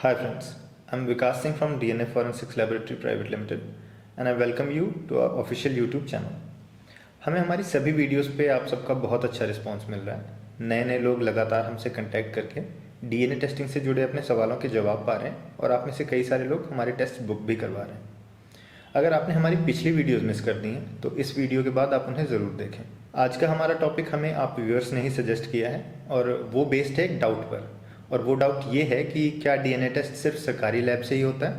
Hi friends, I'm Vikas Singh from DNA Forensics Laboratory Private Limited and I welcome you to our official YouTube channel. हमें हमारी सभी videos पे आप सबका बहुत अच्छा रिस्पांस मिल रहा है। नए नए लोग लगातार हमसे कांटेक्ट करके डीएनए टेस्टिंग से जुड़े अपने सवालों के जवाब पा रहे हैं और आप में से कई सारे लोग हमारे टेस्ट बुक भी करवा रहे हैं। अगर आपने हमारी पिछली वीडियोस मिस कर दी हैं तो इस वीडियो के बाद आप उन्हें ज़रूर देखें। आज का हमारा टॉपिक हमें आप व्यूअर्स ने ही सजेस्ट किया है और वो बेस्ड है एक डाउट पर, और वो डाउट ये है कि क्या डीएनए टेस्ट सिर्फ सरकारी लैब से ही होता है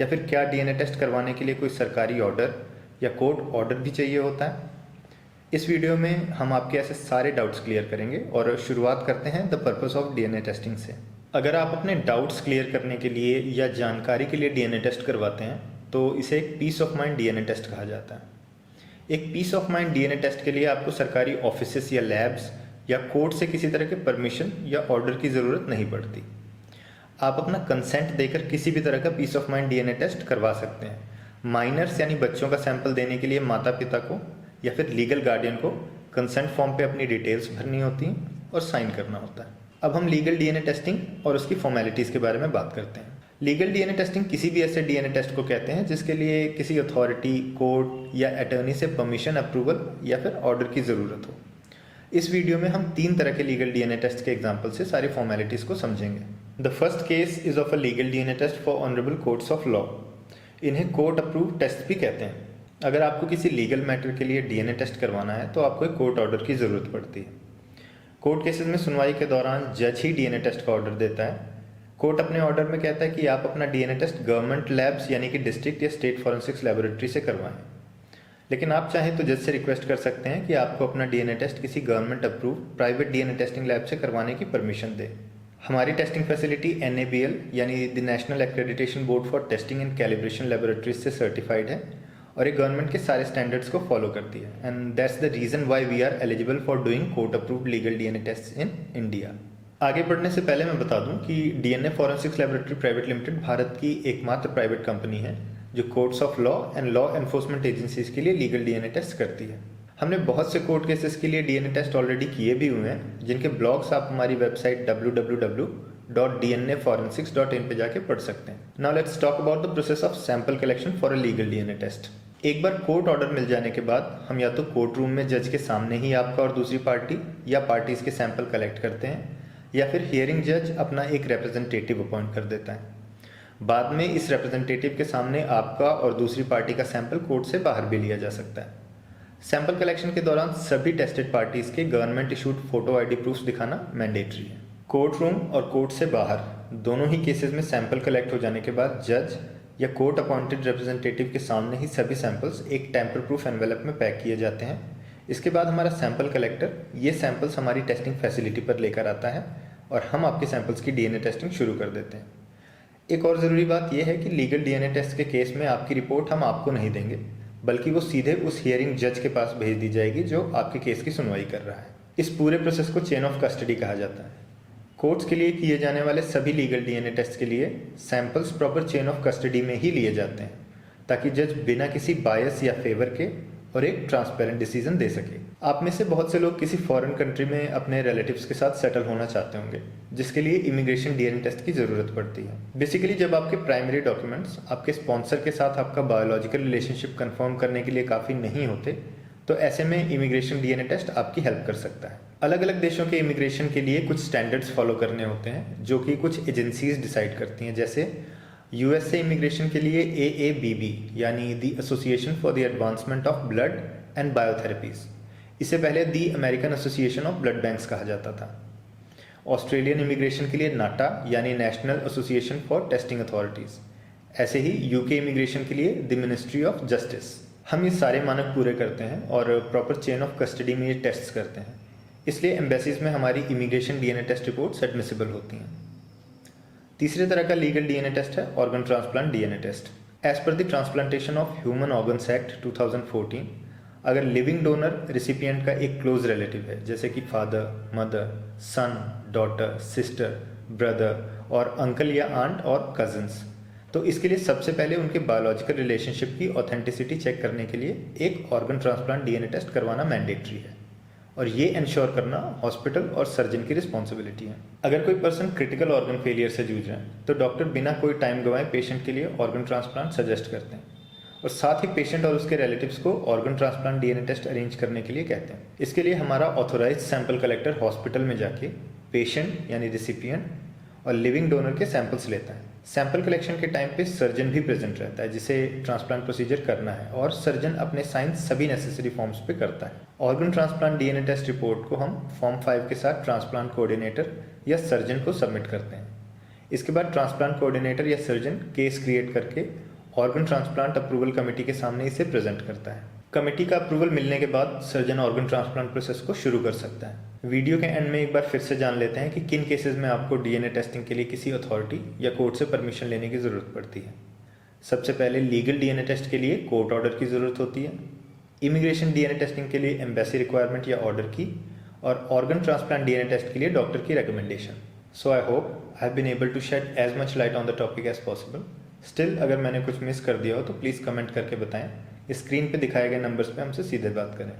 या फिर क्या डीएनए टेस्ट करवाने के लिए कोई सरकारी ऑर्डर या कोर्ट ऑर्डर भी चाहिए होता है। इस वीडियो में हम आपके ऐसे सारे डाउट्स क्लियर करेंगे और शुरुआत करते हैं the purpose of DNA testing से। अगर आप अपने डाउट्स क्लियर करने के लिए या जानकारी के लिए डीएनए टेस्ट करवाते हैं तो इसे एक peace of mind DNA test कहा जाता है। एक peace of mind DNA test के लिए आपको सरकारी ऑफिसेस या लैब्स या कोर्ट से किसी तरह के परमिशन या ऑर्डर की ज़रूरत नहीं पड़ती। आप अपना कंसेंट देकर किसी भी तरह का peace of mind DNA test करवा सकते हैं। माइनर्स यानी बच्चों का सैंपल देने के लिए माता पिता को या फिर लीगल गार्डियन को कंसेंट फॉर्म पे अपनी डिटेल्स भरनी होती हैं और साइन करना होता है। अब हम लीगल डीएनए टेस्टिंग और उसकी फॉर्मेलिटीज़ के बारे में बात करते हैं। लीगल डीएनए टेस्टिंग किसी भी ऐसे डीएनए टेस्ट को कहते हैं जिसके लिए किसी अथॉरिटी, कोर्ट या अटर्नी से परमिशन, अप्रूवल या फिर ऑर्डर की ज़रूरत हो। इस वीडियो में हम 3 तरह के लीगल डीएनए टेस्ट के एग्जांपल से सारी फॉर्मेलिटीज़ को समझेंगे। The first case is of a legal DNA test for honourable courts of law. इन्हें कोर्ट अप्रूव टेस्ट भी कहते हैं। अगर आपको किसी लीगल मैटर के लिए डीएनए टेस्ट करवाना है तो आपको एक कोर्ट ऑर्डर की ज़रूरत पड़ती है। कोर्ट केसेस में सुनवाई के दौरान जज ही डीएनए टेस्ट का ऑर्डर देता है। कोर्ट अपने ऑर्डर में कहता है कि आप अपना डीएनए टेस्ट गवर्नमेंट लैब्स यानी कि डिस्ट्रिक्ट या स्टेट फॉरेंसिक्स लेबोरेटरी से करवाएं, लेकिन आप चाहें तो जज से रिक्वेस्ट कर सकते हैं कि आपको अपना डीएनए टेस्ट किसी government approve private DNA testing lab से करवाने की परमिशन दे। हमारी टेस्टिंग फैसिलिटी NABL यानी the national accreditation board for testing and calibration laboratories से सर्टिफाइड है और ये गवर्नमेंट के सारे स्टैंडर्ड्स को फॉलो करती है। And that's the reason why we are eligible for doing court approved legal DNA test in India. आगे बढ़ने से पहले मैं बता दूं कि DNA forensics laboratory private limited Bharat की एकमात्र प्राइवेट कंपनी है जो courts of law and law enforcement agencies के लिए लीगल डीएनए टेस्ट करती है। हमने बहुत से कोर्ट केसेस के लिए डीएनए टेस्ट ऑलरेडी किए भी हुए हैं, जिनके ब्लॉग्स आप हमारी वेबसाइट www.dnaforensics.in पे जाके पढ़ सकते हैं। Now let's talk about the process of sample collection for a legal DNA test. एक बार कोर्ट ऑर्डर मिल जाने के बाद हम या तो कोर्ट रूम में जज के सामने ही आपका और दूसरी पार्टी या पार्टीज के सैंपल कलेक्ट करते हैं, या फिर हियरिंग जज अपना एक रिप्रेजेंटेटिव अपॉइंट कर देता है। बाद में इस रिप्रेजेंटेटिव के सामने आपका और दूसरी पार्टी का सैंपल कोर्ट से बाहर भी लिया जा सकता है। सैंपल कलेक्शन के दौरान सभी टेस्टेड पार्टीज के government issued photo ID proofs दिखाना मैंडेटरी है। कोर्ट रूम और कोर्ट से बाहर दोनों ही केसेस में सैंपल कलेक्ट हो जाने के बाद जज या कोर्ट अपॉइंटेड रिप्रेजेंटेटिव के सामने ही सभी सैंपल्स एक टैंपर प्रूफ एनवेलप में पैक किए जाते हैं। इसके बाद हमारा सैंपल कलेक्टर ये सैंपल्स हमारी टेस्टिंग फैसिलिटी पर लेकर आता है और हम आपके सैंपल्स की डीएनए टेस्टिंग शुरू कर देते हैं। एक और ज़रूरी बात यह है कि लीगल डीएनए टेस्ट के केस में आपकी रिपोर्ट हम आपको नहीं देंगे, बल्कि वो सीधे उस हियरिंग जज के पास भेज दी जाएगी जो आपके केस की सुनवाई कर रहा है। इस पूरे प्रोसेस को चेन ऑफ कस्टडी कहा जाता है। कोर्ट्स के लिए किए जाने वाले सभी लीगल डीएनए टेस्ट के लिए samples proper chain of custody में ही लिए जाते हैं, ताकि जज बिना किसी बायस या फेवर के और एक ट्रांसपेरेंट डिसीजन दे सके। आप में से बहुत से लोग किसी फॉरेन कंट्री में अपने रिलेटिव्स के साथ सेटल होना चाहते होंगे, जिसके लिए इमिग्रेशन डीएनए टेस्ट की ज़रूरत पड़ती है। बेसिकली जब आपके प्राइमरी डॉक्यूमेंट्स आपके स्पॉन्सर के साथ आपका बायोलॉजिकल रिलेशनशिप कंफर्म करने के लिए काफ़ी नहीं होते, तो ऐसे में इमिग्रेशन डीएनए टेस्ट आपकी हेल्प कर सकता है। अलग अलग देशों के इमिग्रेशन के लिए कुछ स्टैंडर्ड्स फॉलो करने होते हैं जो कि कुछ एजेंसीज डिसाइड करती हैं। जैसे यूएसए इमिग्रेशन के लिए AABB यानी the association for the advancement of blood and biotherapies, इसे पहले the American association of blood banks कहा जाता था। ऑस्ट्रेलियन इमिग्रेशन के लिए नाटा यानी national association for testing authorities. ऐसे ही यूके इमिग्रेशन के लिए द मिनिस्ट्री ऑफ जस्टिस। हम ये सारे मानक पूरे करते हैं और प्रॉपर चेन ऑफ कस्टडी में ये टेस्ट करते हैं, इसलिए एम्बेसीज में हमारी immigration DNA test reports admissible होती हैं। तीसरे तरह का लीगल डीएनए टेस्ट है organ transplant DNA test. As per the transplantation of human organs act 2014, अगर लिविंग डोनर रिसिपिएंट का एक क्लोज रिलेटिव है, जैसे कि फादर, मदर, सन, डॉटर, सिस्टर, ब्रदर और अंकल या आंट और कजन्स, तो इसके लिए सबसे पहले उनके बायोलॉजिकल रिलेशनशिप की ऑथेंटिसिटी चेक करने के लिए एक ऑर्गन ट्रांसप्लांट डीएनए टेस्ट करवाना मैंडेटरी है। और ये इंश्योर करना हॉस्पिटल और सर्जन की रिस्पॉन्सिबिलिटी है। अगर कोई पर्सन क्रिटिकल ऑर्गन फेलियर से जूझ रहे हैं तो डॉक्टर बिना कोई टाइम गंवाए पेशेंट के लिए ऑर्गन ट्रांसप्लांट सजेस्ट करते हैं और साथ ही पेशेंट और उसके रिलेटिव्स को organ transplant DNA test arrange करने के लिए कहते हैं। इसके लिए हमारा ऑथोराइज्ड सैंपल कलेक्टर हॉस्पिटल में जाके पेशेंट यानी रिसिपिएंट और लिविंग डोनर के सैंपल्स लेता है। सैंपल कलेक्शन के टाइम पे सर्जन भी प्रेजेंट रहता है जिसे ट्रांसप्लांट प्रोसीजर करना है और सर्जन अपने साइंस सभी नेसेसरी फॉर्म्स पे करता है। Organ transplant DNA test report को हम फॉर्म 5 के साथ ट्रांसप्लांट कोऑर्डिनेटर या सर्जन को सबमिट करते हैं। इसके बाद ट्रांसप्लांट कोऑर्डिनेटर या सर्जन केस क्रिएट करके ऑर्गन ट्रांसप्लांट अप्रूवल कमेटी के सामने इसे प्रेजेंट करता है। कमेटी का अप्रूवल मिलने के बाद सर्जन ऑर्गन ट्रांसप्लांट प्रोसेस को शुरू कर सकता है। वीडियो के एंड में एक बार फिर से जान लेते हैं कि किन केसेस में आपको डीएनए टेस्टिंग के लिए किसी अथॉरिटी या कोर्ट से परमिशन लेने की ज़रूरत पड़ती है। सबसे पहले लीगल डीएनए टेस्ट के लिए कोर्ट ऑर्डर की ज़रूरत होती है, इमिग्रेशन डीएनए टेस्टिंग के लिए एम्बेसी रिक्वायरमेंट या ऑर्डर की, और ऑर्गन ट्रांसप्लांट डीएनए टेस्ट के लिए डॉक्टर की recommendation. So I hope I have been able to shed as much light on the topic as possible. Still अगर मैंने कुछ मिस कर दिया हो तो प्लीज़ कमेंट करके बताएं। स्क्रीन पे दिखाए गए नंबर्स पे हमसे सीधे बात करें।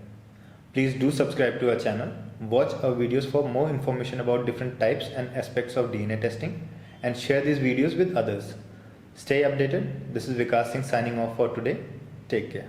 Please do subscribe to our channel, watch our videos for more information about different types and aspects of DNA testing, and share these videos with others. Stay updated. This is Vikas Singh signing off for today. Take care.